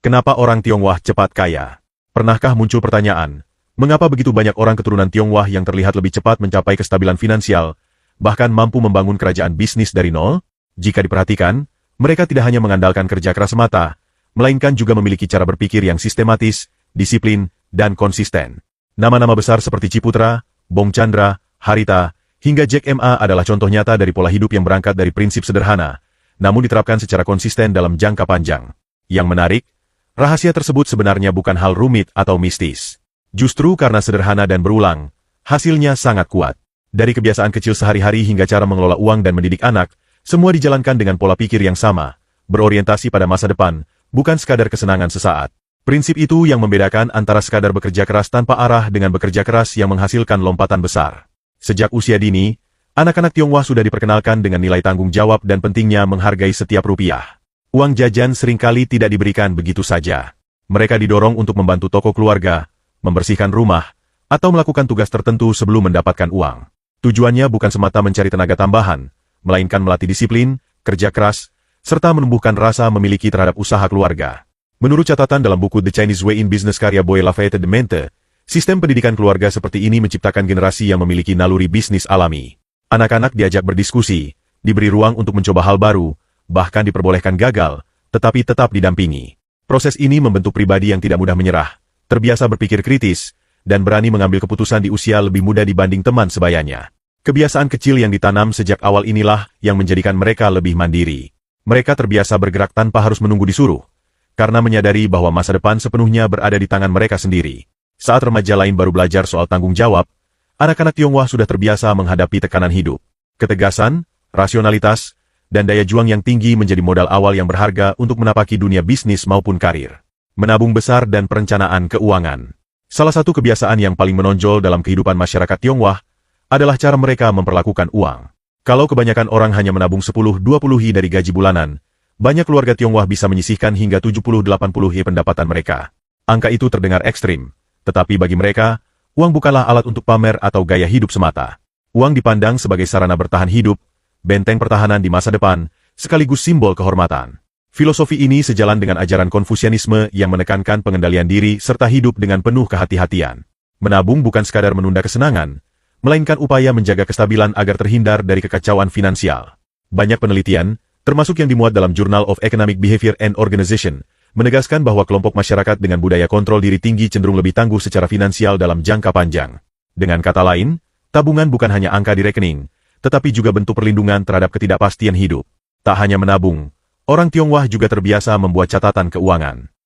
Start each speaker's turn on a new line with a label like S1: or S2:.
S1: Kenapa orang Tionghoa cepat kaya? Pernahkah muncul pertanyaan, mengapa begitu banyak orang keturunan Tionghoa yang terlihat lebih cepat mencapai kestabilan finansial, bahkan mampu membangun kerajaan bisnis dari nol? Jika diperhatikan, mereka tidak hanya mengandalkan kerja keras semata, melainkan juga memiliki cara berpikir yang sistematis, disiplin, dan konsisten. Nama-nama besar seperti Ciputra, Bong Chandra, Harita, hingga Jack Ma adalah contoh nyata dari pola hidup yang berangkat dari prinsip sederhana, namun diterapkan secara konsisten dalam jangka panjang. Yang menarik, rahasia tersebut sebenarnya bukan hal rumit atau mistis. Justru karena sederhana dan berulang, hasilnya sangat kuat. Dari kebiasaan kecil sehari-hari hingga cara mengelola uang dan mendidik anak, semua dijalankan dengan pola pikir yang sama, berorientasi pada masa depan, bukan sekadar kesenangan sesaat. Prinsip itu yang membedakan antara sekadar bekerja keras tanpa arah dengan bekerja keras yang menghasilkan lompatan besar. Sejak usia dini, anak-anak Tionghoa sudah diperkenalkan dengan nilai tanggung jawab dan pentingnya menghargai setiap rupiah. Uang jajan seringkali tidak diberikan begitu saja. Mereka didorong untuk membantu toko keluarga, membersihkan rumah, atau melakukan tugas tertentu sebelum mendapatkan uang. Tujuannya bukan semata mencari tenaga tambahan, melainkan melatih disiplin, kerja keras, serta menumbuhkan rasa memiliki terhadap usaha keluarga. Menurut catatan dalam buku The Chinese Way in Business karya Boy Lafayette de Mente, sistem pendidikan keluarga seperti ini menciptakan generasi yang memiliki naluri bisnis alami. Anak-anak diajak berdiskusi, diberi ruang untuk mencoba hal baru, bahkan diperbolehkan gagal, tetapi tetap didampingi. Proses ini membentuk pribadi yang tidak mudah menyerah, terbiasa berpikir kritis, dan berani mengambil keputusan di usia lebih muda dibanding teman sebayanya. Kebiasaan kecil yang ditanam sejak awal inilah yang menjadikan mereka lebih mandiri. Mereka terbiasa bergerak tanpa harus menunggu disuruh, karena menyadari bahwa masa depan sepenuhnya berada di tangan mereka sendiri. Saat remaja lain baru belajar soal tanggung jawab, anak-anak Tionghoa sudah terbiasa menghadapi tekanan hidup. Ketegasan, rasionalitas, dan daya juang yang tinggi menjadi modal awal yang berharga untuk menapaki dunia bisnis maupun karir. Menabung besar dan perencanaan keuangan. Salah satu kebiasaan yang paling menonjol dalam kehidupan masyarakat Tionghoa adalah cara mereka memperlakukan uang. Kalau kebanyakan orang hanya menabung 10-20 hi dari gaji bulanan, banyak keluarga Tionghoa bisa menyisihkan hingga 70-80 hi pendapatan mereka. Angka itu terdengar ekstrim, tetapi bagi mereka, uang bukanlah alat untuk pamer atau gaya hidup semata. Uang dipandang sebagai sarana bertahan hidup, benteng pertahanan di masa depan, sekaligus simbol kehormatan. Filosofi ini sejalan dengan ajaran Konfusianisme yang menekankan pengendalian diri serta hidup dengan penuh kehati-hatian. Menabung bukan sekadar menunda kesenangan, melainkan upaya menjaga kestabilan agar terhindar dari kekacauan finansial. Banyak penelitian, termasuk yang dimuat dalam Journal of Economic Behavior and Organization, menegaskan bahwa kelompok masyarakat dengan budaya kontrol diri tinggi cenderung lebih tangguh secara finansial dalam jangka panjang. Dengan kata lain, tabungan bukan hanya angka di rekening, tetapi juga bentuk perlindungan terhadap ketidakpastian hidup. Tak hanya menabung, orang Tionghoa juga terbiasa membuat catatan keuangan.